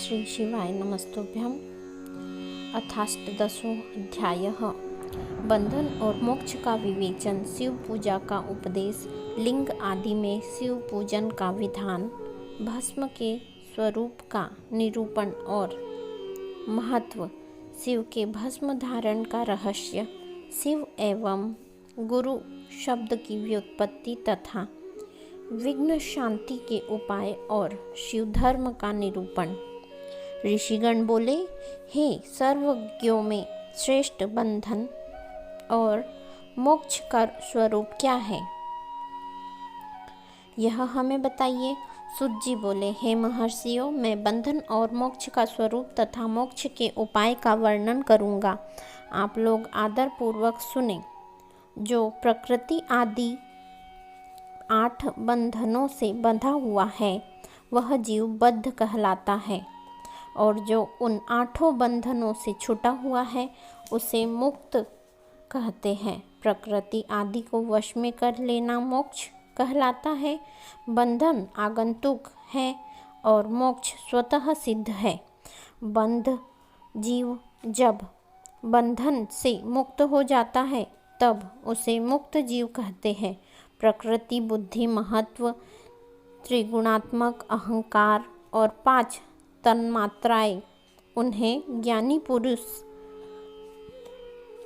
श्री शिवाय नमस्तुभ्यं। अथाष्टदशों अध्यायः बंधन और मोक्ष का विवेचन। शिव पूजा का उपदेश। लिंग आदि में शिव पूजन का विधान। भस्म के स्वरूप का निरूपण और महत्व। शिव के भस्म धारण का रहस्य। शिव एवं गुरु शब्द की व्युत्पत्ति तथा विघ्न शांति के उपाय और शिव धर्म का निरूपण। ऋषिगण बोले, हे सर्वज्ञों में श्रेष्ठ, बंधन और मोक्ष का स्वरूप क्या है, यह हमें बताइए। सूत जी बोले, हे महर्षियों, मैं बंधन और मोक्ष का स्वरूप तथा मोक्ष के उपाय का वर्णन करूँगा। आप लोग आदर पूर्वक सुने। जो प्रकृति आदि 8 बंधनों से बंधा हुआ है वह जीव बद्ध कहलाता है, और जो उन 8 बंधनों से छूटा हुआ है उसे मुक्त कहते हैं। प्रकृति आदि को वश में कर लेना मोक्ष कहलाता है। बंधन आगंतुक है और मोक्ष स्वतः सिद्ध है। बंध जीव जब बंधन से मुक्त हो जाता है तब उसे मुक्त जीव कहते हैं। प्रकृति, बुद्धि, महत्व, त्रिगुणात्मक अहंकार और 5 तन्मात्राएं उन्हें ज्ञानी पुरुष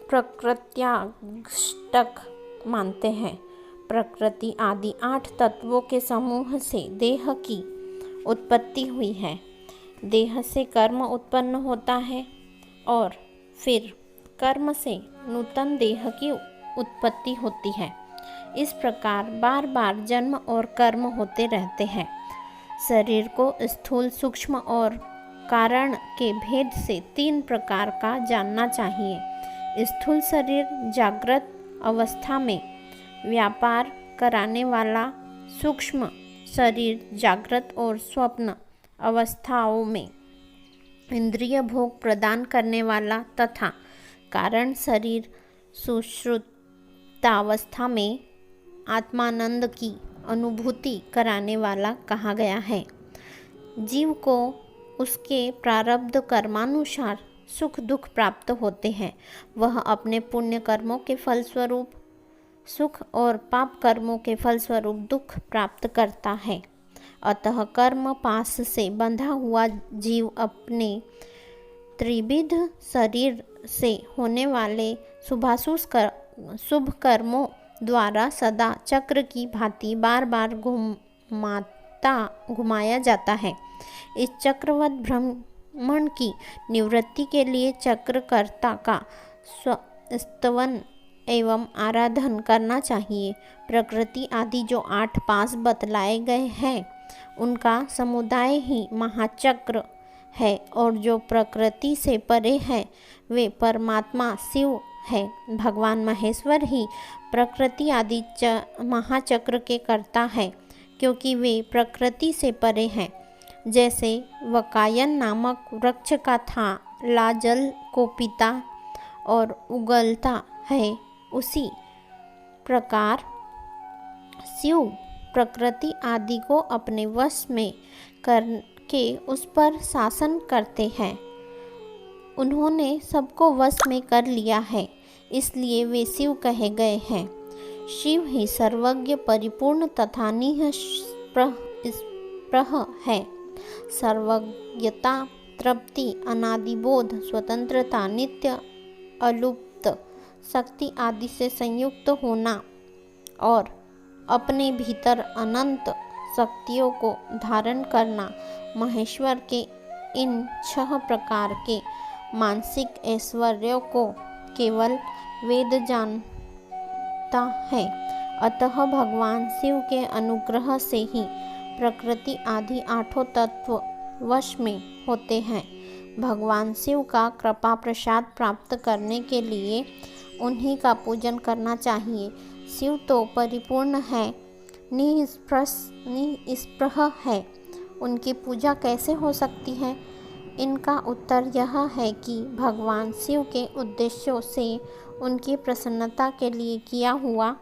प्रकृत्याष्टक मानते हैं। प्रकृति आदि 8 तत्वों के समूह से देह की उत्पत्ति हुई है। देह से कर्म उत्पन्न होता है और फिर कर्म से नूतन देह की उत्पत्ति होती है। इस प्रकार बार बार जन्म और कर्म होते रहते हैं। शरीर को स्थूल, सूक्ष्म और कारण के भेद से 3 प्रकार का जानना चाहिए। स्थूल शरीर जागृत अवस्था में व्यापार कराने वाला, सूक्ष्म शरीर जागृत और स्वप्न अवस्थाओं में इंद्रिय भोग प्रदान करने वाला तथा कारण शरीर सुषुप्तावस्था में आत्मानंद की अनुभूति कराने वाला कहा गया है। जीव को उसके प्रारब्ध कर्मानुसार सुख दुख प्राप्त होते हैं। वह अपने पुण्य कर्मों के फलस्वरूप सुख और पाप कर्मों के फलस्वरूप दुख प्राप्त करता है। अतः कर्म पास से बंधा हुआ जीव अपने त्रिविध शरीर से होने वाले शुभ कर्मों द्वारा सदा चक्र की भांति बार बार घुमाया जाता है। इस चक्रवत भ्रमण की निवृत्ति के लिए चक्रकर्ता का स्तवन एवं आराधन करना चाहिए। प्रकृति आदि जो 8 पास बतलाए गए हैं उनका समुदाय ही महाचक्र है, और जो प्रकृति से परे है वे परमात्मा शिव है। भगवान महेश्वर ही प्रकृति आदि महाचक्र के कर्ता है, क्योंकि वे प्रकृति से परे हैं। जैसे वकायन नामक वृक्ष का ला जल को पीता और उगलता है, उसी प्रकार शिव प्रकृति आदि को अपने वश में करके उस पर शासन करते हैं। उन्होंने सबको वश में कर लिया है, इसलिए वे शिव कहे गए हैं। शिव ही सर्वज्ञ, परिपूर्ण तथा निःस्पृह है। सर्वज्ञता, तृप्ति, अनादिबोध, स्वतंत्रता, नित्य अलुप्त शक्ति आदि से संयुक्त होना और अपने भीतर अनंत शक्तियों को धारण करना, महेश्वर के इन 6 प्रकार के मानसिक ऐश्वर्यों को केवल वेद जानता है। अतः भगवान शिव के अनुग्रह से ही प्रकृति आदि 8 तत्व वश में होते हैं। भगवान शिव का कृपा प्रसाद प्राप्त करने के लिए उन्हीं का पूजन करना चाहिए। शिव तो परिपूर्ण है, निःस्पृह है, उनकी पूजा कैसे हो सकती है? इनका उत्तर यह है कि भगवान शिव के उद्देश्यों से उनकी प्रसन्नता के लिए किया हुआ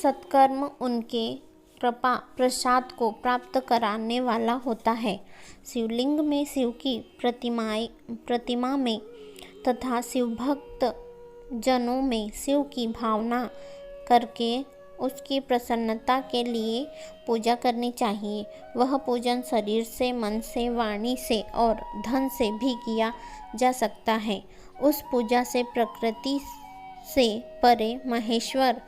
सत्कर्म उनके कृपा प्रसाद को प्राप्त कराने वाला होता है। शिवलिंग में शिव की प्रतिमा में तथा शिवभक्त जनों में शिव की भावना करके उसकी प्रसन्नता के लिए पूजा करनी चाहिए। वह पूजन शरीर से, मन से, वाणी से और धन से भी किया जा सकता है। उस पूजा से प्रकृति से परे महेश्वर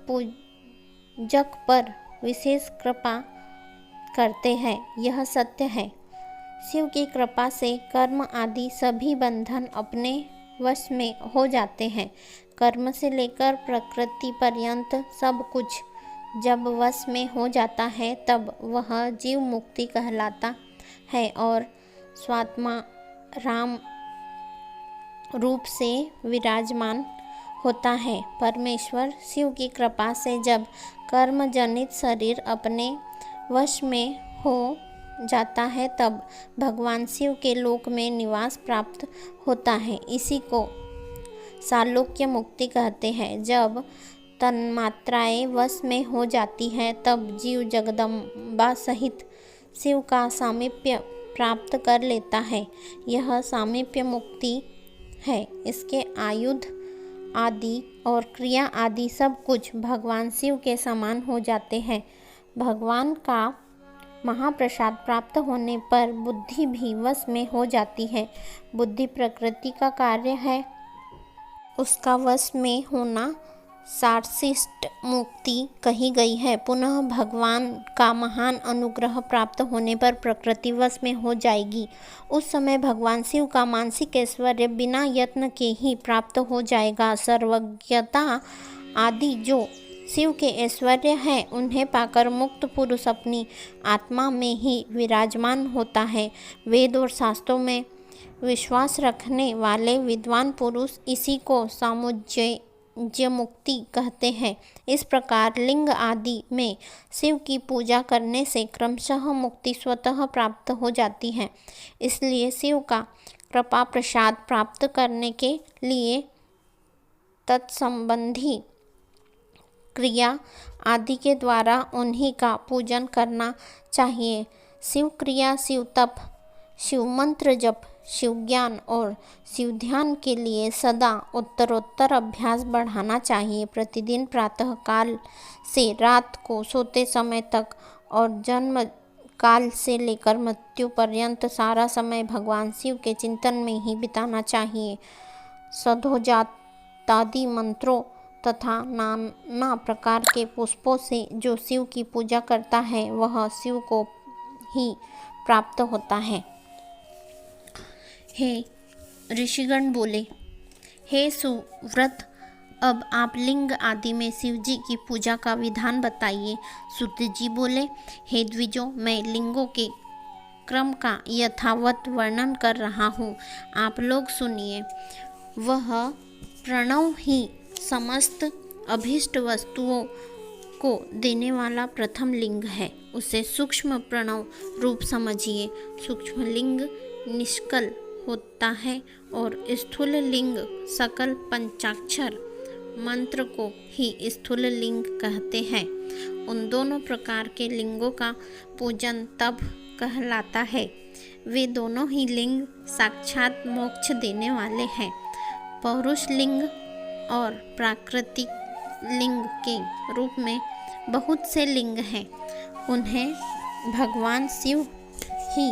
पूजक पर विशेष कृपा करते हैं, यह सत्य है। शिव की कृपा से कर्म आदि सभी बंधन अपने वश में हो जाते हैं। कर्म से लेकर प्रकृति पर्यंत सब कुछ जब वश में हो जाता है तब वह जीव मुक्ति कहलाता है और स्वात्मा राम रूप से विराजमान होता है। परमेश्वर शिव की कृपा से जब कर्म जनित शरीर अपने वश में हो जाता है तब भगवान शिव के लोक में निवास प्राप्त होता है। इसी को सालोक्य मुक्ति कहते हैं। जब तन्मात्राएं वश में हो जाती हैं तब जीव जगदम्बा सहित शिव का सामीप्य प्राप्त कर लेता है। यह सामीप्य मुक्ति है। इसके आयुध आदि और क्रिया आदि सब कुछ भगवान शिव के समान हो जाते हैं। भगवान का महाप्रसाद प्राप्त होने पर बुद्धि भी वश में हो जाती है। बुद्धि प्रकृति का कार्य है, उसका वश में होना शार्सिष्ट मुक्ति कही गई है। पुनः भगवान का महान अनुग्रह प्राप्त होने पर प्रकृति वश में हो जाएगी। उस समय भगवान शिव का मानसिक ऐश्वर्य बिना यत्न के ही प्राप्त हो जाएगा। सर्वज्ञता आदि जो शिव के ऐश्वर्य है उन्हें पाकर मुक्त पुरुष अपनी आत्मा में ही विराजमान होता है। वेद और शास्त्रों में विश्वास रखने वाले विद्वान पुरुष इसी को सामुज्जय मुक्ति कहते हैं। इस प्रकार लिंग आदि में शिव की पूजा करने से क्रमशः मुक्ति स्वतः प्राप्त हो जाती है। इसलिए शिव का कृपा प्रसाद प्राप्त करने के लिए तत्संबंधी क्रिया आदि के द्वारा उन्हीं का पूजन करना चाहिए। शिव क्रिया, शिव तप, शिव मंत्र जप, शिव ज्ञान और शिव ध्यान के लिए सदा उत्तरोत्तर अभ्यास बढ़ाना चाहिए। प्रतिदिन प्रातः काल से रात को सोते समय तक और जन्म काल से लेकर मृत्यु पर्यंत सारा समय भगवान शिव के चिंतन में ही बिताना चाहिए। सधोजातादि मंत्रों तथा नाना प्रकार के पुष्पों से जो शिव की पूजा करता है वह शिव को ही प्राप्त होता है। हे ऋषिगण बोले, हे सुव्रत, अब आप लिंग आदि में शिव जी की पूजा का विधान बताइए। सूत जी बोले, हे द्विजों, मैं लिंगों के क्रम का यथावत वर्णन कर रहा हूँ, आप लोग सुनिए। वह प्रणव ही समस्त अभीष्ट वस्तुओं को देने वाला प्रथम लिंग है। उसे सूक्ष्म प्रणव रूप समझिए। सूक्ष्म लिंग निष्कल होता है और स्थूल लिंग सकल पंचाक्षर मंत्र को ही स्थूल लिंग कहते हैं। उन दोनों प्रकार के लिंगों का पूजन तब कहलाता है। वे दोनों ही लिंग साक्षात मोक्ष देने वाले हैं। पौरुष लिंग और प्राकृतिक लिंग के रूप में बहुत से लिंग हैं। उन्हें भगवान शिव ही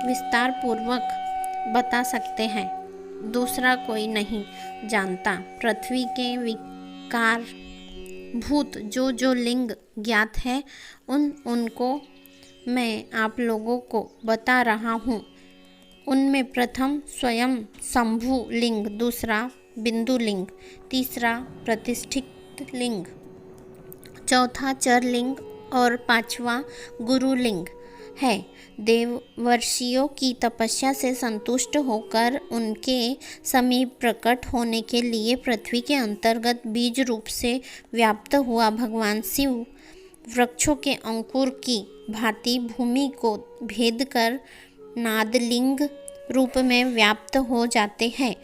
विस्तार पूर्वक बता सकते हैं, दूसरा कोई नहीं जानता। पृथ्वी के विकार भूत जो जो लिंग ज्ञात है उनको मैं आप लोगों को बता रहा हूँ। उनमें प्रथम स्वयं शंभु लिंग, दूसरा बिंदु लिंग, तीसरा प्रतिष्ठित लिंग, चौथा चर लिंग और पांचवा गुरु लिंग है। देवर्षियों की तपस्या से संतुष्ट होकर उनके समीप प्रकट होने के लिए पृथ्वी के अंतर्गत बीज रूप से व्याप्त हुआ भगवान शिव वृक्षों के अंकुर की भांति भूमि को भेद कर नादलिंग रूप में व्याप्त हो जाते हैं।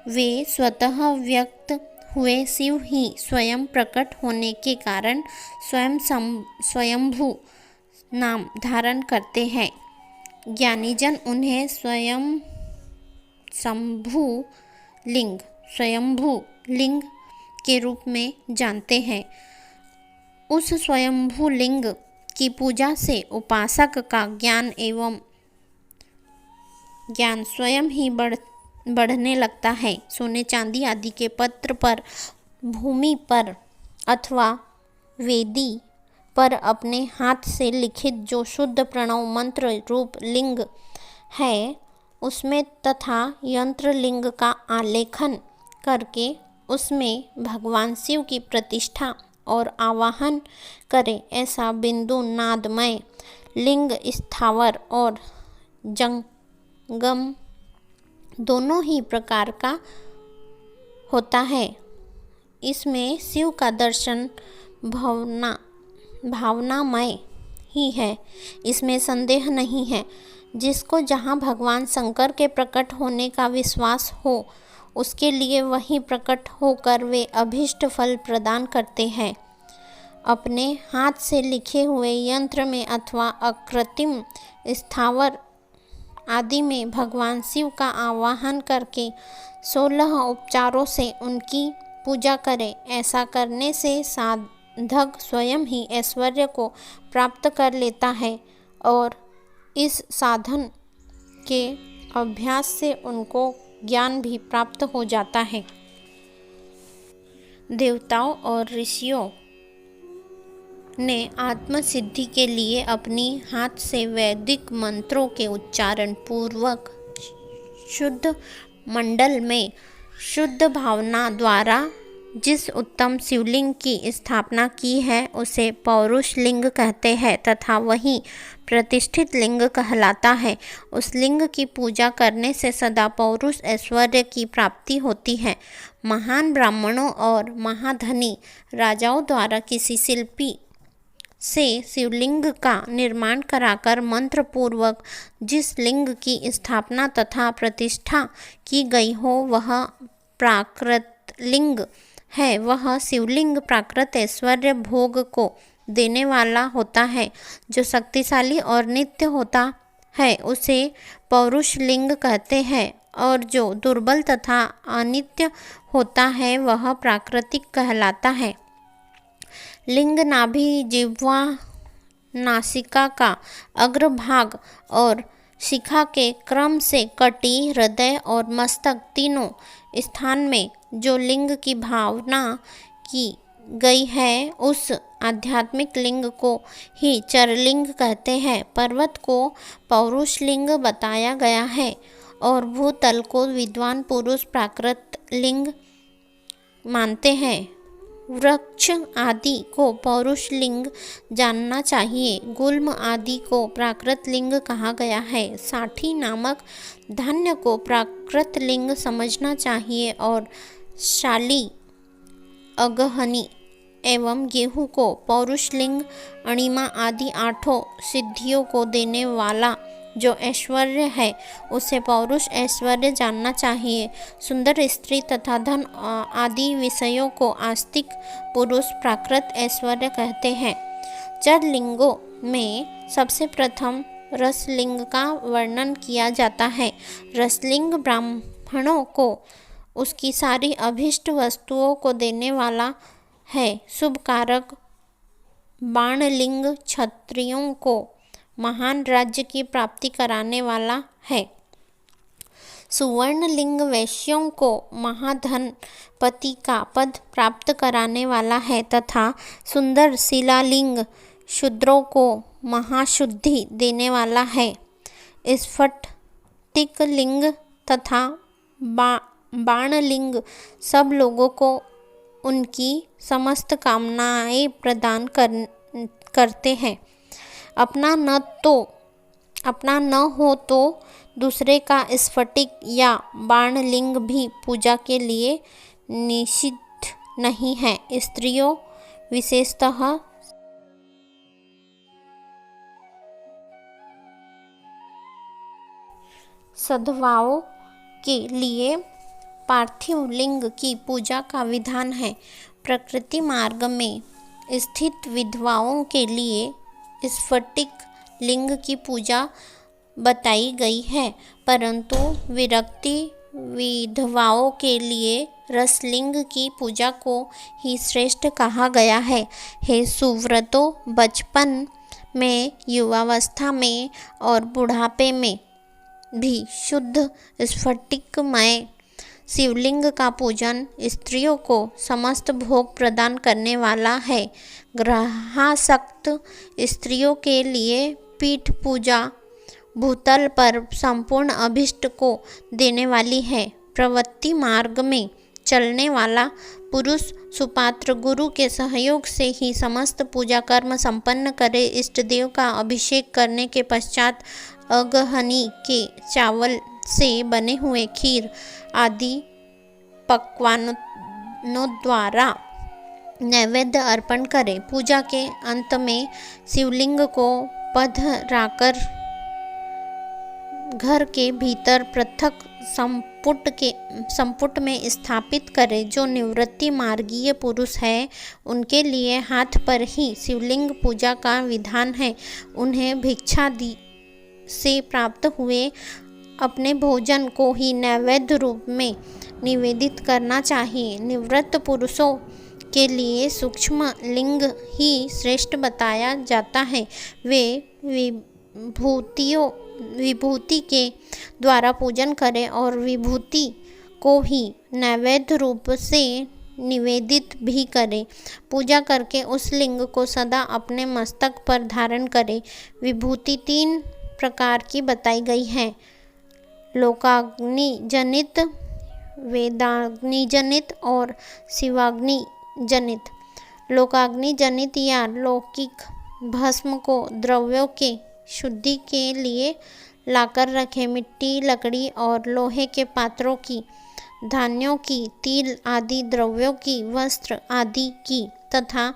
वे स्वतः व्यक्त हुए शिव ही स्वयं प्रकट होने के कारण स्वयंभू नाम धारण करते हैं। ज्ञानीजन उन्हें स्वयंभू लिंग के रूप में जानते हैं। उस स्वयंभू लिंग की पूजा से उपासक का ज्ञान स्वयं ही बढ़ने लगता है। सोने चांदी आदि के पत्र पर, भूमि पर अथवा वेदी पर अपने हाथ से लिखित जो शुद्ध प्रणव मंत्र रूप लिंग है, उसमें तथा यंत्र लिंग का आलेखन करके उसमें भगवान शिव की प्रतिष्ठा और आवाहन करें। ऐसा बिंदु नादमय लिंग स्थावर और जंगम दोनों ही प्रकार का होता है। इसमें शिव का दर्शन भावनामय ही है, इसमें संदेह नहीं है। जिसको जहाँ भगवान शंकर के प्रकट होने का विश्वास हो, उसके लिए वही प्रकट होकर वे अभीष्ट फल प्रदान करते हैं। अपने हाथ से लिखे हुए यंत्र में अथवा अकृत्रिम स्थावर आदि में भगवान शिव का आवाहन करके 16 उपचारों से उनकी पूजा करें। ऐसा करने से साधक स्वयं ही ऐश्वर्य को प्राप्त कर लेता है और इस साधन के अभ्यास से उनको ज्ञान भी प्राप्त हो जाता है। देवताओं और ऋषियों ने आत्मसिद्धि के लिए अपनी हाथ से वैदिक मंत्रों के उच्चारण पूर्वक शुद्ध मंडल में शुद्ध भावना द्वारा जिस उत्तम शिवलिंग की स्थापना की है, उसे पौरुष लिंग कहते हैं तथा वही प्रतिष्ठित लिंग कहलाता है। उस लिंग की पूजा करने से सदा पौरुष ऐश्वर्य की प्राप्ति होती है। महान ब्राह्मणों और महाधनी राजाओं द्वारा किसी शिल्पी से शिवलिंग का निर्माण कराकर मंत्र पूर्वक जिस लिंग की स्थापना तथा प्रतिष्ठा की गई हो, वह प्राकृत लिंग है। वह शिवलिंग प्राकृत ऐश्वर्य भोग को देने वाला होता है। जो शक्तिशाली और नित्य होता है उसे पौरुष लिंग कहते हैं, और जो दुर्बल तथा अनित्य होता है वह प्राकृतिक कहलाता है। लिंग नाभि, जिह्वा, नासिका का अग्रभाग और शिखा के क्रम से कटी, हृदय और मस्तक तीनों स्थान में जो लिंग की भावना की गई है, उस आध्यात्मिक लिंग को ही चरलिंग कहते हैं। पर्वत को पौरुष लिंग बताया गया है और भूतल को विद्वान पुरुष प्राकृत लिंग मानते हैं। वृक्ष आदि को पौरुष लिंग जानना चाहिए। गुल्म आदि को प्राकृत लिंग कहा गया है। साठी नामक धान्य को प्राकृत लिंग समझना चाहिए और शाली, अगहनी एवं गेहूं को पौरुष लिंग, अणिमा आदि 8 सिद्धियों को देने वाला जो ऐश्वर्य है, उसे पौरुष ऐश्वर्य जानना चाहिए। सुंदर स्त्री तथा धन आदि विषयों को आस्तिक पुरुष प्राकृत ऐश्वर्य कहते हैं। चर लिंगों में सबसे प्रथम रसलिंग का वर्णन किया जाता है। रसलिंग ब्राह्मणों को उसकी सारी अभीष्ट वस्तुओं को देने वाला है। शुभ कारक बाणलिंग क्षत्रियों को महान राज्य की प्राप्ति कराने वाला है। सुवर्ण लिंग वैश्यों को महाधनपति का पद प्राप्त कराने वाला है तथा सुंदर शिलालिंग शूद्रों को महाशुद्धि देने वाला है। स्फटिक लिंग तथा बाणलिंग सब लोगों को उनकी समस्त कामनाएं प्रदान करते हैं। अपना न हो तो दूसरे का स्फटिक या बाणलिंग भी पूजा के लिए निषिद्ध नहीं है। स्त्रियों विशेषतः सधवाओं के लिए पार्थिव लिंग की पूजा का विधान है। प्रकृति मार्ग में स्थित विधवाओं के लिए स्फटिक लिंग की पूजा बताई गई है, परंतु विरक्ति विधवाओं के लिए रसलिंग की पूजा को ही श्रेष्ठ कहा गया है। हे सुव्रतो, बचपन में, युवावस्था में और बुढ़ापे में भी शुद्ध स्फटिकमय शिवलिंग का पूजन स्त्रियों को समस्त भोग प्रदान करने वाला है। ग्रहासक्त स्त्रियों के लिए पीठ पूजा भूतल पर संपूर्ण अभिष्ट को देने वाली है। प्रवृत्ति मार्ग में चलने वाला पुरुष सुपात्र गुरु के सहयोग से ही समस्त पूजा कर्म संपन्न करे। इष्ट देव का अभिषेक करने के पश्चात अगहनी के चावल से बने हुए खीर आदि पकवानों द्वारा नैवेद्य अर्पण करें। पूजा के अंत में शिवलिंग को पधराकर घर के भीतर पृथक संपुट में स्थापित करें। जो निवृत्ति मार्गीय पुरुष है, उनके लिए हाथ पर ही शिवलिंग पूजा का विधान है। उन्हें भिक्षादि से प्राप्त हुए अपने भोजन को ही नैवेद्य रूप में निवेदित करना चाहिए। निवृत्त पुरुषों के लिए सूक्ष्म लिंग ही श्रेष्ठ बताया जाता है। वे विभूति के द्वारा पूजन करें और विभूति को ही नैवेद्य रूप से निवेदित भी करें। पूजा करके उस लिंग को सदा अपने मस्तक पर धारण करें। विभूति 3 प्रकार की बताई गई है: लोकाग्नि जनित, वेदाग्नि जनित और शिवाग्नि जनित। लोकाग्नि जनित या लौकिक भस्म को द्रव्यों के शुद्धि के लिए लाकर रखें। मिट्टी, लकड़ी और लोहे के पात्रों की, धान्यों की, तिल आदि द्रव्यों की, वस्त्र आदि की तथा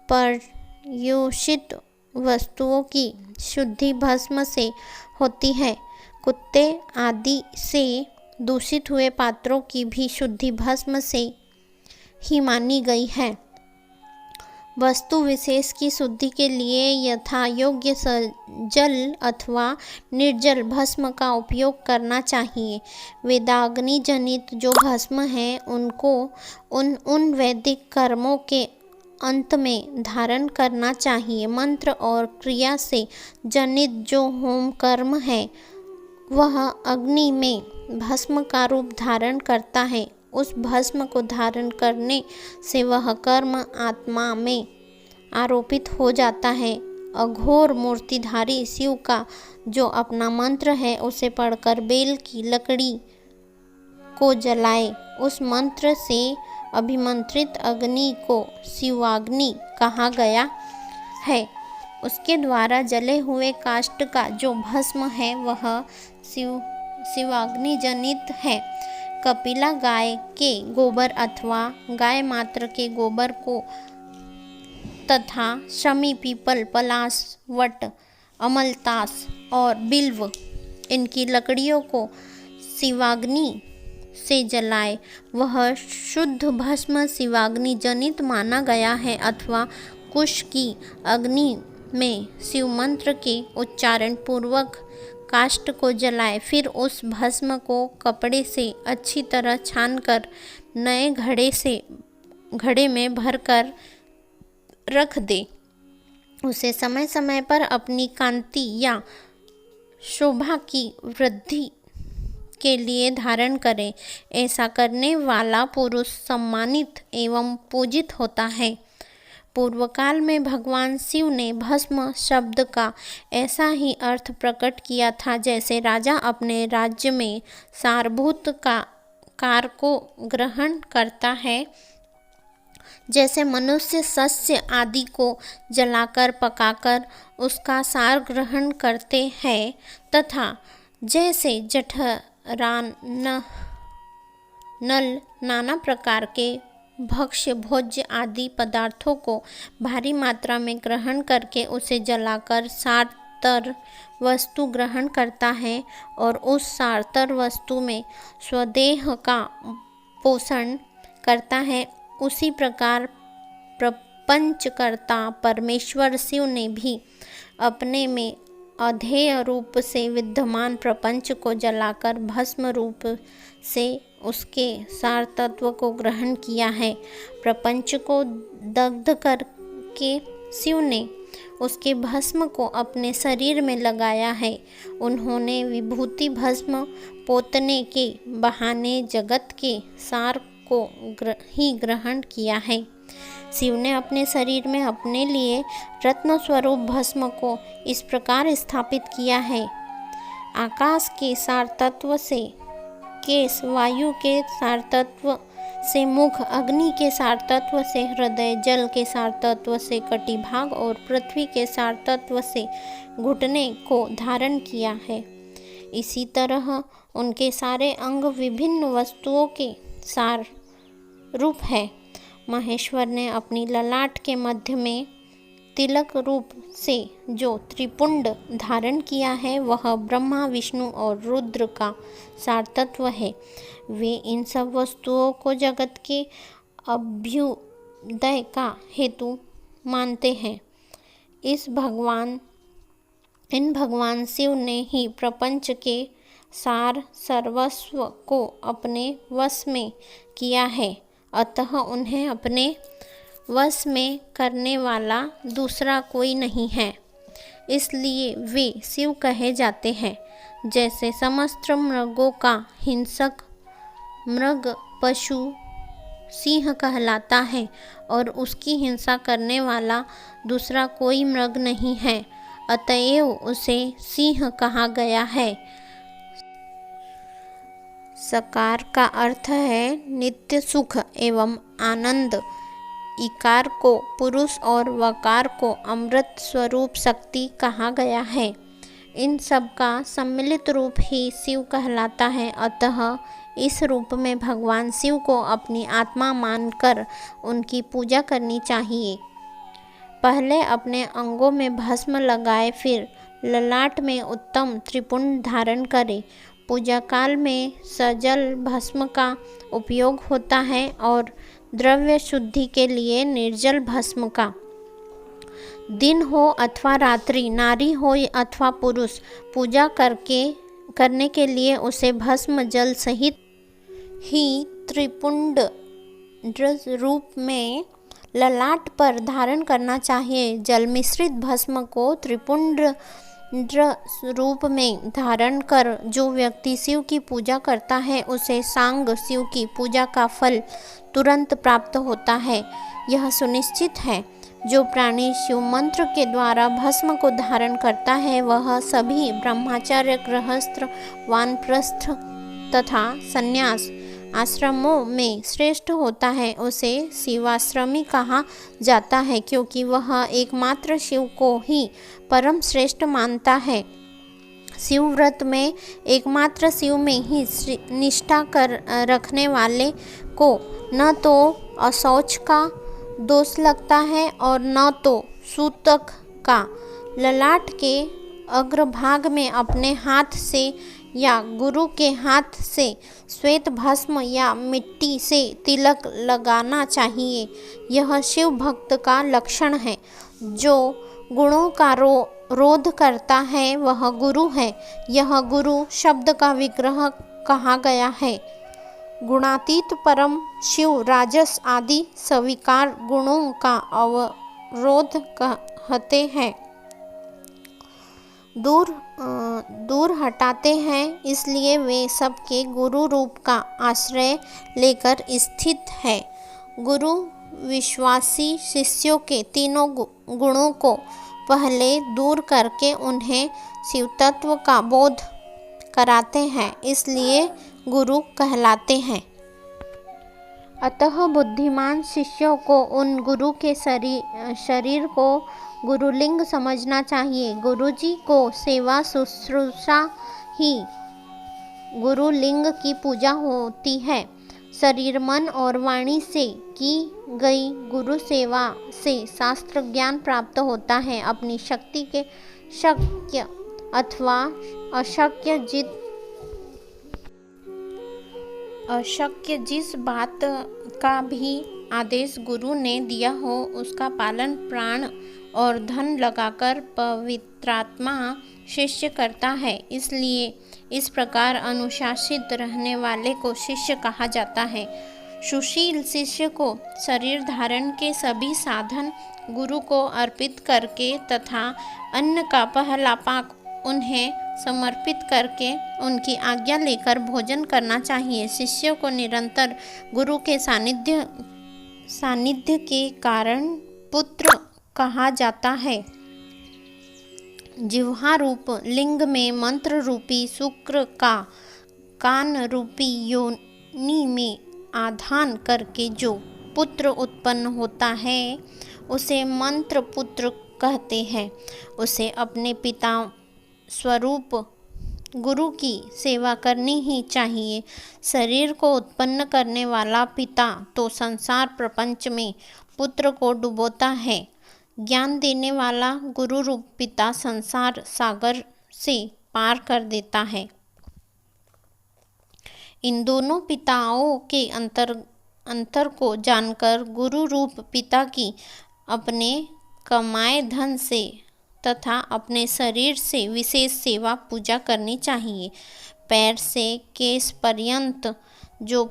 पर्युषित वस्तुओं की शुद्धि भस्म से होती है। कुत्ते आदि से दूषित हुए पात्रों की भी शुद्धि भस्म से ही मानी गई है। वस्तु विशेष की शुद्धि के लिए यथा योग्य जल अथवा निर्जल भस्म का उपयोग करना चाहिए। वेदाग्नि जनित जो भस्म है, उनको उन वैदिक कर्मों के अंत में धारण करना चाहिए। मंत्र और क्रिया से जनित जो होम कर्म है, वह अग्नि में भस्म का रूप धारण करता है। उस भस्म को धारण करने से वह कर्म आत्मा में आरोपित हो जाता है। अघोर मूर्तिधारी शिव का जो अपना मंत्र है, उसे पढ़कर बेल की लकड़ी को जलाए। उस मंत्र से अभिमंत्रित अग्नि को शिवाग्नि कहा गया है। उसके द्वारा जले हुए काष्ठ का जो भस्म है, वह शिवाग्नि जनित है। कपिला गाय के गोबर अथवा गाय मात्र के गोबर को तथा शमी, पीपल, पलाश, वट, अमलतास और बिल्व, इनकी लकड़ियों को शिवाग्नि से जलाए। वह शुद्ध भस्म शिवाग्नि जनित माना गया है। अथवा कुश की अग्नि में शिव मंत्र के उच्चारण पूर्वक काष्ठ को जलाए। फिर उस भस्म को कपड़े से अच्छी तरह छानकर नए घड़े में भरकर रख दे। उसे समय समय पर अपनी कांति या शोभा की वृद्धि के लिए धारण करें। ऐसा करने वाला पुरुष सम्मानित एवं पूजित होता है। पूर्व काल में भगवान शिव ने भस्म शब्द का ऐसा ही अर्थ प्रकट किया था, जैसे राजा अपने राज्य में सारभूत कार को ग्रहण करता है, जैसे मनुष्य सस्य आदि को जलाकर पकाकर उसका सार ग्रहण करते हैं, तथा जैसे जठरानल नाना प्रकार के भक्ष्य भोज्य आदि पदार्थों को भारी मात्रा में ग्रहण करके उसे जलाकर सारतर वस्तु ग्रहण करता है और उस सारतर वस्तु में स्वदेह का पोषण करता है, उसी प्रकार प्रपंचकर्ता परमेश्वर शिव ने भी अपने में अधेय रूप से विद्यमान प्रपंच को जलाकर भस्म रूप से उसके सार तत्व को ग्रहण किया है। प्रपंच को दग्ध करके शिव ने उसके भस्म को अपने शरीर में लगाया है। उन्होंने विभूति भस्म पोतने के बहाने जगत के सार को ही ग्रहण किया है। शिव ने अपने शरीर में अपने लिए रत्न स्वरूप भस्म को इस प्रकार स्थापित किया है। आकाश के सार तत्व से केश, वायु के सार तत्व से मुख, अग्नि के सार तत्व से हृदय, जल के सार तत्व से कटिभाग और पृथ्वी के सार तत्व से घुटने को धारण किया है। इसी तरह उनके सारे अंग विभिन्न वस्तुओं के सार रूप है। महेश्वर ने अपनी ललाट के मध्य में तिलक रूप से जो त्रिपुंड धारण किया है वह ब्रह्मा, विष्णु और रुद्र का सार तत्व है। वे इन सब वस्तुओं को जगत के अभ्युदय का हेतु मानते हैं। इन भगवान शिव ने ही प्रपंच के सार सर्वस्व को अपने वश में किया है, अतः उन्हें अपने वश में करने वाला दूसरा कोई नहीं है, इसलिए वे शिव कहे जाते हैं। जैसे समस्त मृगों का हिंसक मृग पशु सिंह कहलाता है और उसकी हिंसा करने वाला दूसरा कोई मृग नहीं है, अतएव उसे सिंह कहा गया है। सकार का अर्थ है नित्य सुख एवं आनंद। इकार को पुरुष और वकार को अमृत स्वरूप शक्ति कहा गया है। इन सब का सम्मिलित रूप ही शिव कहलाता है, अतः इस रूप में भगवान शिव को अपनी आत्मा मानकर उनकी पूजा करनी चाहिए। पहले अपने अंगों में भस्म लगाए, फिर ललाट में उत्तम त्रिपुंड धारण करें। पूजा काल में सजल भस्म का उपयोग होता है और द्रव्य शुद्धि के लिए निर्जल भस्म का। दिन हो अथवा रात्रि, नारी हो अथवा पुरुष, पूजा करने के लिए उसे भस्म जल सहित ही त्रिपुंड रूप में ललाट पर धारण करना चाहिए। जल मिश्रित भस्म को त्रिपुंड रूप में धारण कर जो व्यक्ति शिव की पूजा करता है उसे सांग शिव की पूजा का फल तुरंत प्राप्त होता है। यह सुनिश्चित है, जो प्राणी शिव मंत्र के द्वारा भस्म को धारण करता है वह सभी ब्रह्मचर्य, गृहस्थ, वानप्रस्थ तथा संन्यास आश्रमों में श्रेष्ठ होता है, उसे शिवाश्रमी कहा जाता है, क्योंकि वह एकमात्र शिव को ही परम श्रेष्ठ मानता है। शिव व्रत में एकमात्र शिव में ही निष्ठा कर रखने वाले को न तो अशौच का दोष लगता है और न तो सूतक का। ललाट के अग्रभाग में अपने हाथ से या गुरु के हाथ से श्वेत भस्म या मिट्टी से तिलक लगाना चाहिए। यह शिव भक्त का लक्षण है। जो गुणों का रोध करता है वह गुरु है। यह गुरु शब्द का विग्रह कहा गया है। गुणातीत परम शिव राजस आदि स्वीकार गुणों का अवरोध कहते हैं, दूर हटाते हैं, इसलिए वे सबके गुरु रूप का आश्रय लेकर स्थित है। गुरु विश्वासी शिष्यों के तीनों गुणों को पहले दूर करके उन्हें शिव तत्व का बोध कराते हैं, इसलिए गुरु कहलाते हैं। अतः बुद्धिमान शिष्यों को उन गुरु के शरीर को गुरुलिंग समझना चाहिए। गुरुजी को सेवा शुश्रूषा ही गुरुलिंग की पूजा होती है। शरीर, मन और वाणी से की गई गुरु सेवा से शास्त्र ज्ञान प्राप्त होता है। अपनी शक्ति के शक्य अथवा अशक्य अशक्य जिस बात का भी आदेश गुरु ने दिया हो उसका पालन प्राण और धन लगाकर पवित्रात्मा शिष्य करता है। इसलिए इस प्रकार अनुशासित रहने वाले को शिष्य कहा जाता है। सुशील शिष्य को शरीर धारण के सभी साधन गुरु को अर्पित करके तथा अन्न का पहला पाक उन्हें समर्पित करके उनकी आज्ञा लेकर भोजन करना चाहिए। शिष्यों को निरंतर गुरु के सानिध्य के कारण पुत्र कहा जाता है। जिह्वा रूप लिंग में मंत्र रूपी शुक्र का कान रूपी योनि में आधान करके जो पुत्र उत्पन्न होता है उसे मंत्र पुत्र कहते हैं। उसे अपने पिता स्वरूप गुरु की सेवा करनी ही चाहिए। शरीर को उत्पन्न करने वाला पिता तो संसार प्रपंच में पुत्र को डुबोता है। ज्ञान देने वाला गुरु रूप पिता संसार सागर से पार कर देता है। इन दोनों पिताओं के अंतर को जानकर गुरु रूप पिता की अपने कमाए धन से तथा अपने शरीर से विशेष सेवा पूजा करनी चाहिए। पैर से केश पर्यंत जो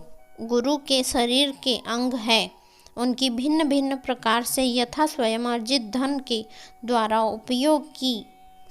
गुरु के शरीर के अंग है उनकी भिन्न भिन्न प्रकार से यथा स्वयं अर्जित धन के द्वारा उपयोग की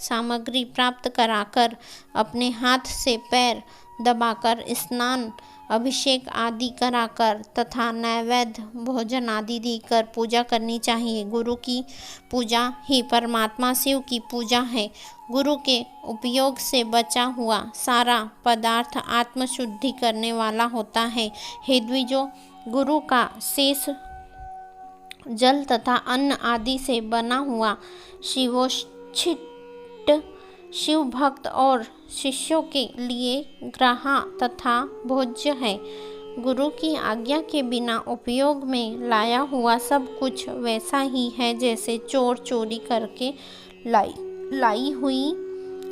सामग्री प्राप्त कराकर अपने हाथ से पैर दबाकर स्नान अभिषेक आदि कराकर तथा नैवेद्य भोजन आदि देकर पूजा करनी चाहिए। गुरु की पूजा ही परमात्मा शिव की पूजा है। गुरु के उपयोग से बचा हुआ सारा पदार्थ आत्मशुद्धि करने वाला होता है। हे द्विजों, गुरु का शेष जल तथा अन्न आदि से बना हुआ शिवोच्छिष्ट शिव भक्त और शिष्यों के लिए ग्राह्य तथा भोज्य है। गुरु की आज्ञा के बिना उपयोग में लाया हुआ सब कुछ वैसा ही है जैसे चोर चोरी करके लाई हुई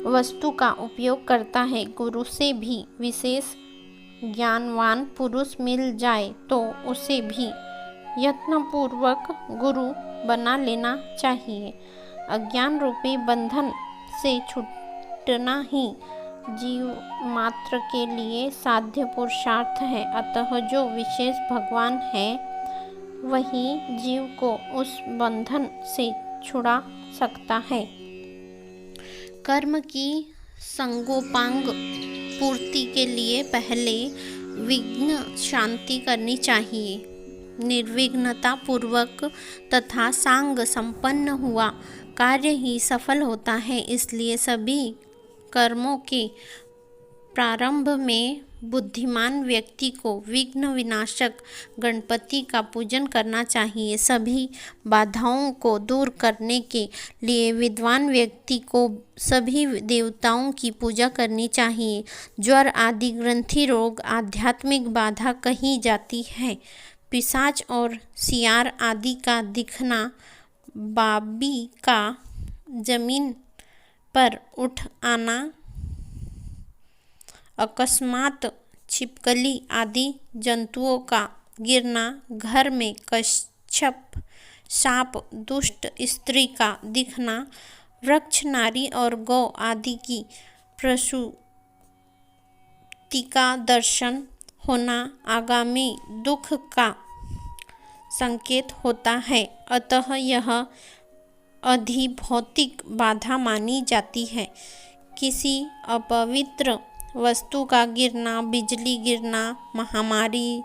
वस्तु का उपयोग करता है। गुरु से भी विशेष ज्ञानवान पुरुष मिल जाए तो उसे भी यत्नपूर्वक गुरु बना लेना चाहिए। अज्ञान रूपी बंधन से छूटना ही जीव मात्र के लिए साध्य पुरुषार्थ है। अतः जो विशेष भगवान है वही जीव को उस बंधन से छुड़ा सकता है। कर्म की संगोपांग पूर्ति के लिए पहले विघ्न शांति करनी चाहिए। निर्विघ्नता पूर्वक तथा सांग संपन्न हुआ कार्य ही सफल होता है। इसलिए सभी कर्मों के प्रारंभ में बुद्धिमान व्यक्ति को विघ्न विनाशक गणपति का पूजन करना चाहिए। सभी बाधाओं को दूर करने के लिए विद्वान व्यक्ति को सभी देवताओं की पूजा करनी चाहिए। ज्वर आदि ग्रंथि रोग आध्यात्मिक बाधा कही जाती है। पिशाच और सियार आदि का दिखना, बाबी का जमीन पर उठ आना, अकस्मात छिपकली आदि जंतुओं का गिरना, घर में कच्छप सांप दुष्ट स्त्री का दिखना, वृक्ष नारी और गौ आदि की प्रसूति का दर्शन होना आगामी दुख का संकेत होता है। अतः यह अधिभौतिक बाधा मानी जाती है। किसी अपवित्र वस्तु का गिरना, बिजली गिरना, महामारी,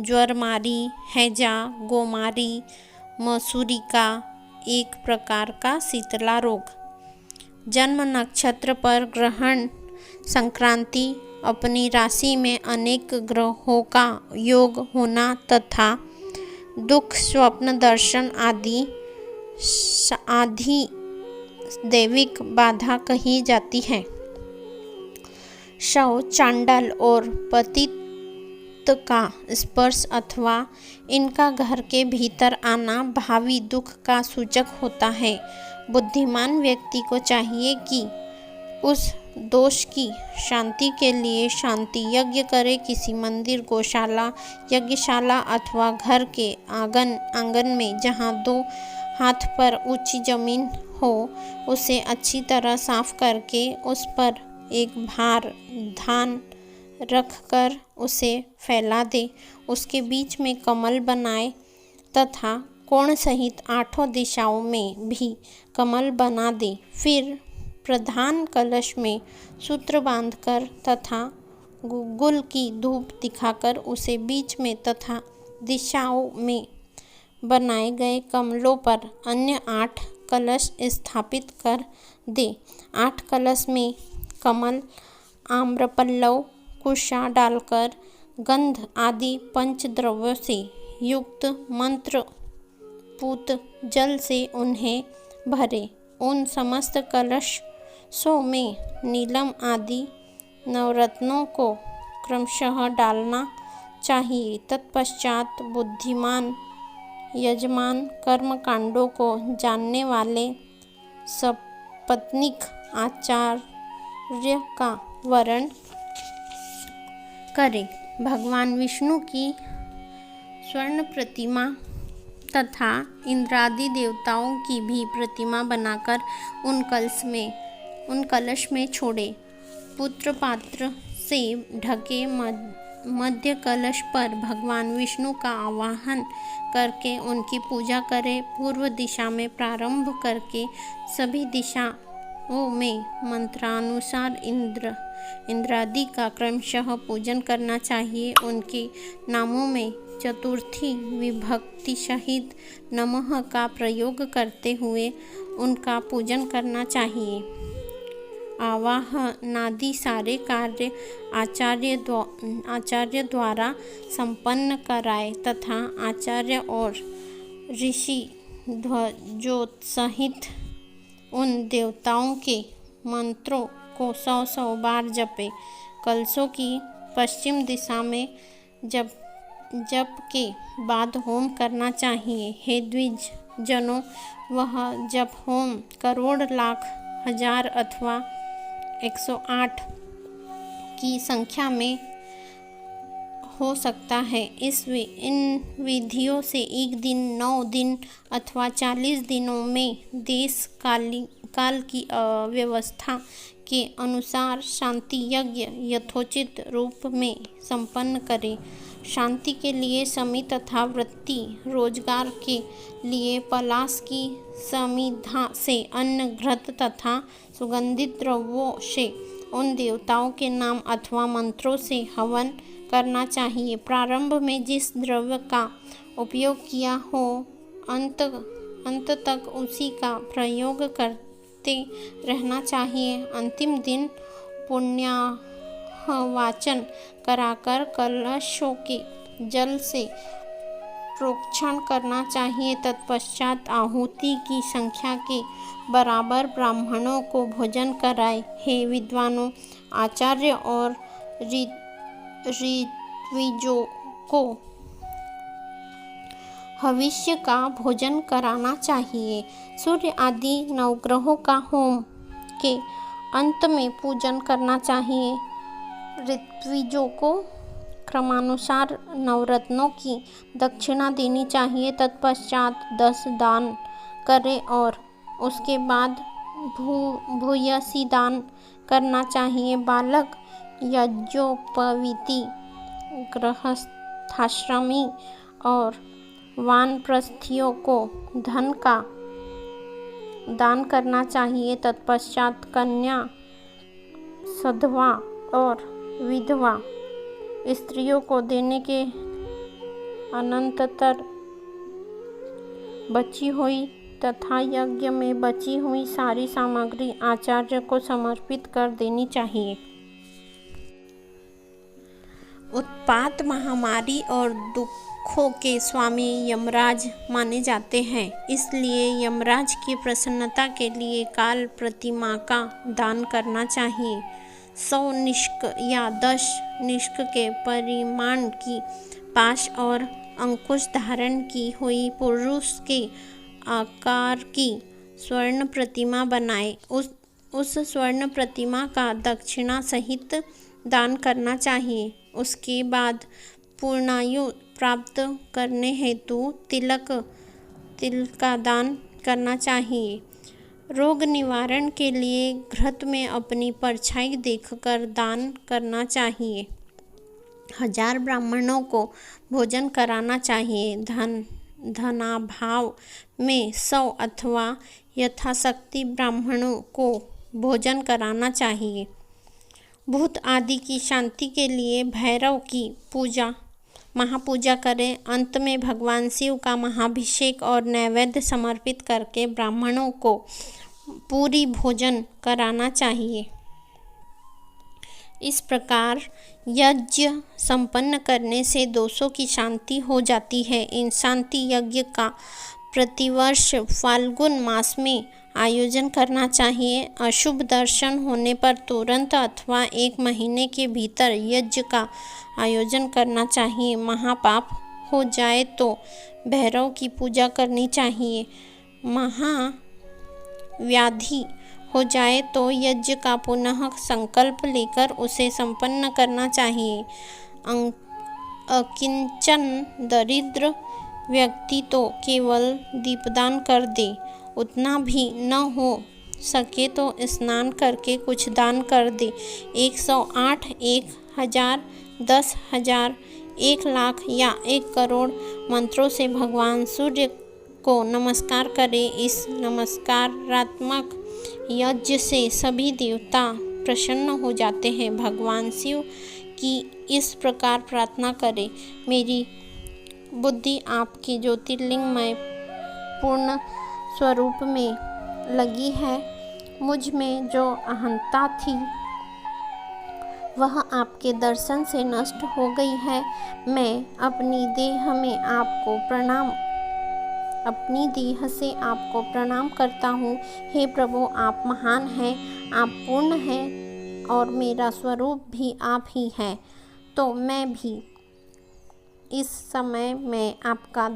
ज्वरमारी, हैजा, गोमारी, मसूरी का एक प्रकार का शीतला रोग, जन्म नक्षत्र पर ग्रहण, संक्रांति, अपनी राशि में अनेक ग्रहों का योग होना तथा दुख स्वप्न दर्शन आदि दैविक बाधा कही जाती है। शव, चांडाल और पतित का स्पर्श अथवा इनका घर के भीतर आना भावी दुख का सूचक होता है। बुद्धिमान व्यक्ति को चाहिए कि उस दोष की शांति के लिए शांति यज्ञ करे। किसी मंदिर, गौशाला, यज्ञशाला अथवा घर के आंगन में जहाँ 2 हाथ पर ऊंची जमीन हो, उसे अच्छी तरह साफ करके उस पर एक भार धान रखकर उसे फैला दे। उसके बीच में कमल बनाए तथा कोण सहित 8 दिशाओं में भी कमल बना दे। फिर प्रधान कलश में सूत्र बांधकर तथा गुग्गुल की धूप दिखाकर उसे बीच में तथा दिशाओं में बनाए गए कमलों पर अन्य 8 कलश स्थापित कर दे। 8 कलश में कमल, आम्रपल्लव, कुशा डालकर गंध आदि पंचद्रव्यों से युक्त मंत्र पूत जल से उन्हें भरे। उन समस्त कलशों में नीलम आदि नवरत्नों को क्रमशः डालना चाहिए। तत्पश्चात बुद्धिमान यजमान कर्मकांडों को जानने वाले सपत्नीक आचार्य का वरण करे। भगवान विष्णु की स्वर्ण प्रतिमा तथा इंद्रादि देवताओं की भी प्रतिमा बनाकर उन कलश में छोड़े। पुत्र पात्र से ढके मध्य कलश पर भगवान विष्णु का आवाहन करके उनकी पूजा करें। पूर्व दिशा में प्रारंभ करके सभी दिशाओं में मंत्रानुसार इंद्रादि का क्रमशः पूजन करना चाहिए। उनके नामों में चतुर्थी विभक्ति सहित नमः का प्रयोग करते हुए उनका पूजन करना चाहिए। आवाहनादि सारे कार्य आचार्य द्वारा संपन्न कराए तथा आचार्य और ऋषि ध्वजोत्सहित उन देवताओं के मंत्रों को 100 बार जपे। कलशों की पश्चिम दिशा में जप के बाद होम करना चाहिए। हे द्विज जनों, वह जप होम करोड़, लाख, हजार अथवा 108 की संख्या में हो सकता है। इन विधियों से एक दिन, 9 दिन अथवा 40 दिनों में देश काल की व्यवस्था के अनुसार शांति यज्ञ यथोचित रूप में संपन्न करें। शांति के लिए समी तथा वृत्ति रोजगार के लिए पलाश की समिधा से अन्न, घृत तथा सुगंधित द्रव्यों से उन देवताओं के नाम अथवा मंत्रों से हवन करना चाहिए। प्रारंभ में जिस द्रव्य का उपयोग किया हो, अंत तक उसी का प्रयोग करते रहना चाहिए। अंतिम दिन पुण्याहवाचन कराकर कलशों के जल से प्रोक्षण करना चाहिए। तत्पश्चात आहुति की संख्या के बराबर ब्राह्मणों को भोजन कराए। हे विद्वानों, आचार्य और ऋत्विजों को हविष्य का भोजन कराना चाहिए। सूर्य आदि नवग्रहों का होम के अंत में पूजन करना चाहिए। ऋत्विजों को क्रमानुसार नवरत्नों की दक्षिणा देनी चाहिए। तत्पश्चात 10 दान करें और उसके बाद भूयसी दान करना चाहिए। बालक, यज्ञोपवीति, गृहस्थाश्रमी और वानप्रस्थियों को धन का दान करना चाहिए। तत्पश्चात कन्या, सधवा और विधवा स्त्रियों को देने के अनंतर बची हुई तथा यज्ञ में बची हुई सारी सामग्री आचार्य को समर्पित कर देनी चाहिए। उत्पात, महामारी और दुखों के स्वामी यमराज माने जाते हैं, इसलिए यमराज की प्रसन्नता के लिए काल प्रतिमा का दान करना चाहिए। 100 निष्क या 10 निष्क के परिमाण की पाश और अंकुश धारण की हुई पुरुष के आकार की स्वर्ण प्रतिमा बनाए। उस स्वर्ण प्रतिमा का दक्षिणा सहित दान करना चाहिए। उसके बाद पूर्णायु प्राप्त करने हेतु तिल का दान करना चाहिए। रोग निवारण के लिए घृत में अपनी परछाई देखकर दान करना चाहिए। 1000 ब्राह्मणों को भोजन कराना चाहिए। धनाभाव में 100 अथवा यथाशक्ति ब्राह्मणों को भोजन कराना चाहिए। भूत आदि की शांति के लिए भैरव की महापूजा करें। अंत में भगवान शिव का महाभिषेक और नैवेद्य समर्पित करके ब्राह्मणों को पूरी भोजन कराना चाहिए। इस प्रकार यज्ञ संपन्न करने से दोषों की शांति हो जाती है। इन शांति यज्ञ का प्रतिवर्ष फाल्गुन मास में आयोजन करना चाहिए। अशुभ दर्शन होने पर तुरंत अथवा 1 महीने के भीतर यज्ञ का आयोजन करना चाहिए। महापाप हो जाए तो भैरव की पूजा करनी चाहिए। महाव्याधि हो जाए तो यज्ञ का पुनः संकल्प लेकर उसे संपन्न करना चाहिए। अकिंचन दरिद्र व्यक्ति तो केवल दीपदान कर दे, उतना भी न हो सके तो स्नान करके कुछ दान कर दे। 108, 1000, 10,000, 1 लाख या 1 करोड़ मंत्रों से भगवान सूर्य को नमस्कार करें। इस नमस्कारात्मक यज्ञ से सभी देवता प्रसन्न हो जाते हैं। भगवान शिव की इस प्रकार प्रार्थना करें। मेरी बुद्धि आपके ज्योतिर्लिंगमय पूर्ण स्वरूप में लगी है। मुझ में जो अहंता थी वह आपके दर्शन से नष्ट हो गई है। मैं अपनी देह से आपको प्रणाम करता हूँ। हे प्रभु, आप महान हैं, आप पूर्ण हैं और मेरा स्वरूप भी आप ही है। तो मैं भी इस समय मैं आपका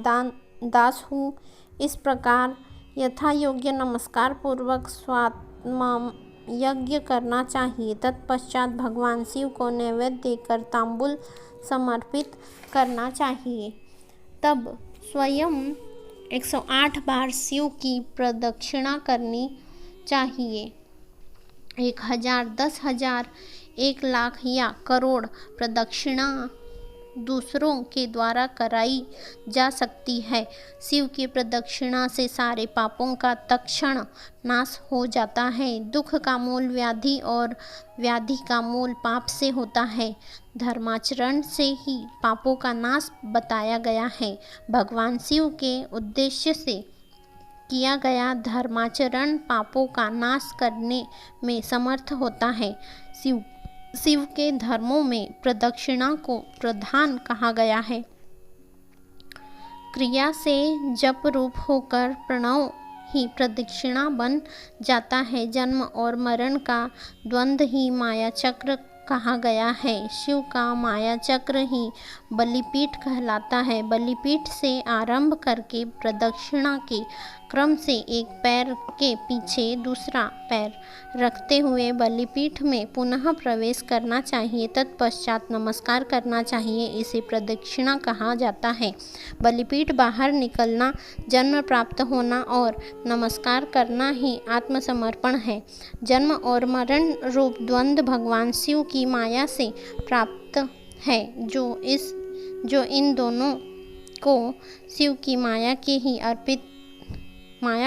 दास हूँ। इस प्रकार यथा योग्य नमस्कार पूर्वक स्वात्म यज्ञ करना चाहिए। तत्पश्चात भगवान शिव को नैवेद्य देकर तांबूल समर्पित करना चाहिए। तब स्वयं 108 बार शिव की प्रदक्षिणा करनी चाहिए। 1000, 10,000, 1 लाख या करोड़ प्रदक्षिणा दूसरों के द्वारा कराई जा सकती है। शिव की प्रदक्षिणा से सारे पापों का तत्क्षण नाश हो जाता है। दुख का मूल व्याधि और व्याधि का मूल पाप से होता है। धर्माचरण से ही पापों का नाश बताया गया है। भगवान शिव के उद्देश्य से किया गया धर्माचरण पापों का नाश करने में समर्थ होता है। शिव के धर्मों में प्रदक्षिणा को प्रधान कहा गया है। क्रिया से जप रूप होकर प्रणव ही प्रदक्षिणा बन जाता है। जन्म और मरण का द्वंद्व ही माया चक्र कहा गया है। शिव का माया चक्र ही बलिपीठ कहलाता है। बलिपीठ से आरंभ करके प्रदक्षिणा के क्रम से एक पैर के पीछे दूसरा पैर रखते हुए बलिपीठ में पुनः प्रवेश करना चाहिए। तत्पश्चात नमस्कार करना चाहिए। इसे प्रदक्षिणा कहा जाता है। बलिपीठ बाहर निकलना, जन्म प्राप्त होना और नमस्कार करना ही आत्मसमर्पण है। जन्म और मरण रूप द्वंद्व भगवान शिव की माया से प्राप्त है। जो इन दोनों को शिव की माया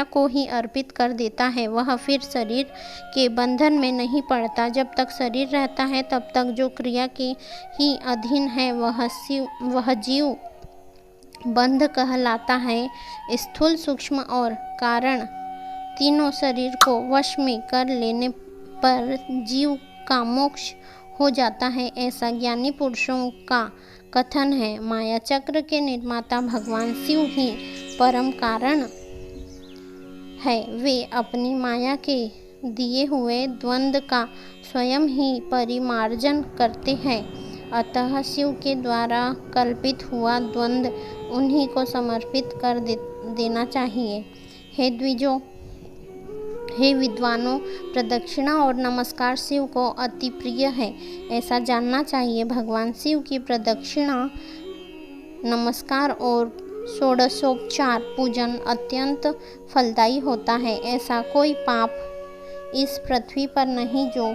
को ही अर्पित कर देता है, वह फिर शरीर के बंधन में नहीं पड़ता। जब तक शरीर रहता है तब तक जो क्रिया के ही अधीन है वह जीव बंध कहलाता है। स्थूल, सूक्ष्म और कारण तीनों शरीर को वश में कर लेने पर जीव का मोक्ष हो जाता है, ऐसा ज्ञानी पुरुषों का कथन है। माया चक्र के निर्माता भगवान शिव ही परम कारण है। वे अपनी माया के दिए हुए द्वंद्व का स्वयं ही परिमार्जन करते हैं। अतः शिव के द्वारा कल्पित हुआ द्वंद्व उन्हीं को समर्पित कर देना चाहिए। हे हे विद्वानों, प्रदक्षिणा और नमस्कार शिव को अति प्रिय है, ऐसा जानना चाहिए। भगवान शिव की प्रदक्षिणा, नमस्कार और षोडशोपचार पूजन अत्यंत फलदायी होता है। ऐसा कोई पाप इस पृथ्वी पर नहीं जो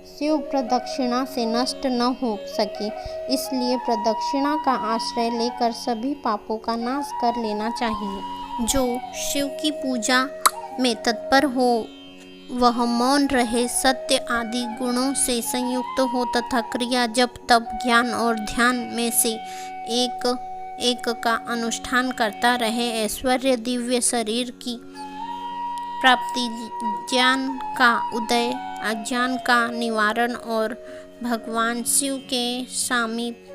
शिव प्रदक्षिणा से नष्ट न हो सके। इसलिए प्रदक्षिणा का आश्रय लेकर सभी पापों का नाश कर लेना चाहिए। जो शिव की पूजा में तत्पर हो वह मौन रहे, सत्य आदि गुणों से संयुक्त हो तथा क्रिया, जप, तप, ज्ञान और ध्यान में से एक का अनुष्ठान करता रहे। ऐश्वर्य, दिव्य शरीर की प्राप्ति, ज्ञान का उदय, अज्ञान का निवारण और भगवान शिव के सामीप्य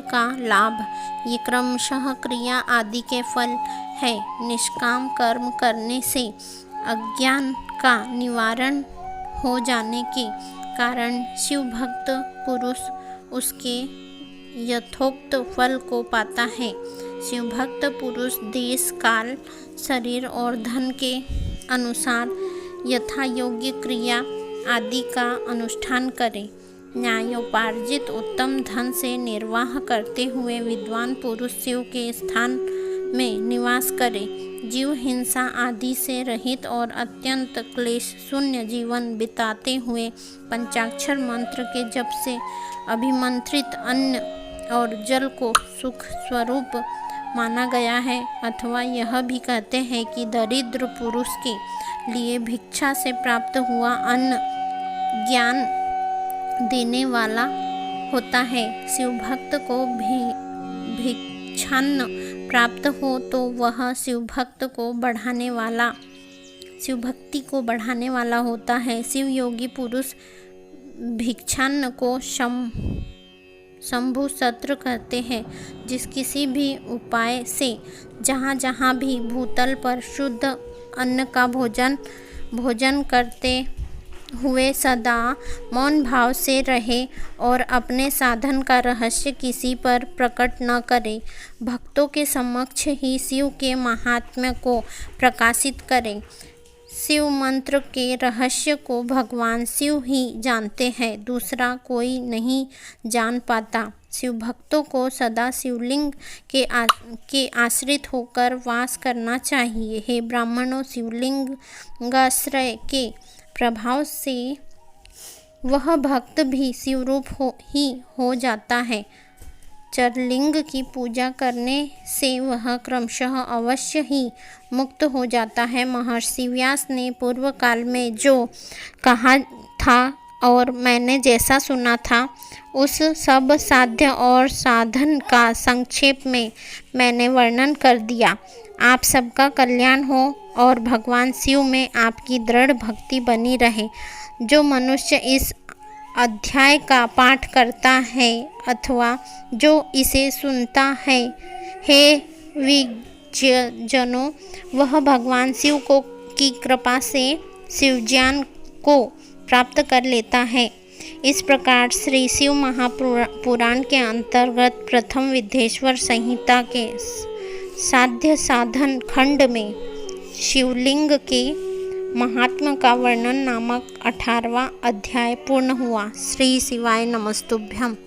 का लाभ, ये क्रमशः क्रिया आदि के फल है। निष्काम कर्म करने से अज्ञान का निवारण हो जाने के कारण शिव भक्त पुरुष उसके यथोक्त फल को पाता है। शिव भक्त पुरुष देश, काल, शरीर और धन के अनुसार यथा योग्य क्रिया आदि का अनुष्ठान करे। न्यायोपार्जित उत्तम धन से निर्वाह करते हुए विद्वान पुरुष शिव के स्थान में निवास करे। जीव हिंसा आदि से रहित और अत्यंत क्लेश शून्य जीवन बिताते हुए पंचाक्षर मंत्र के जप से अभिमंत्रित अन्न और जल को सुख स्वरूप माना गया है। अथवा यह भी कहते हैं कि दरिद्र पुरुष के लिए भिक्षा से प्राप्त हुआ अन्न ज्ञान देने वाला होता है। शिव भक्त को भिक्षान्न प्राप्त हो तो वह शिव भक्ति को बढ़ाने वाला होता है। शिव योगी पुरुष भिक्षान्न को शंभु सत्र कहते हैं, जिस किसी भी उपाय से जहाँ जहाँ भी भूतल पर शुद्ध अन्न का भोजन करते हुए सदा मौन भाव से रहे और अपने साधन का रहस्य किसी पर प्रकट न करे, भक्तों के समक्ष ही शिव के महात्म्य को प्रकाशित करे। शिव मंत्र के रहस्य को भगवान शिव ही जानते हैं, दूसरा कोई नहीं जान पाता। शिव भक्तों को सदा शिवलिंग के आश्रित होकर वास करना चाहिए। हे ब्राह्मणों, शिवलिंगाश्रय के प्रभाव से वह भक्त भी शिवरूप हो जाता है। चरलिंग की पूजा करने से वह क्रमशः अवश्य ही मुक्त हो जाता है। महर्षि व्यास ने पूर्व काल में जो कहा था और मैंने जैसा सुना था, उस सब साध्य और साधन का संक्षेप में मैंने वर्णन कर दिया। आप सबका कल्याण हो और भगवान शिव में आपकी दृढ़ भक्ति बनी रहे। जो मनुष्य इस अध्याय का पाठ करता है अथवा जो इसे सुनता है, हे विज्ञजनों, वह भगवान शिव की कृपा से शिवज्ञान को प्राप्त कर लेता है। इस प्रकार श्री शिव महापुराण के अंतर्गत प्रथम विद्येश्वर संहिता के साध्य साधन खंड में शिवलिंग के महात्मा का वर्णन नामक 18वां अध्याय पूर्ण हुआ। श्री शिवाय नमस्तुभ्यम।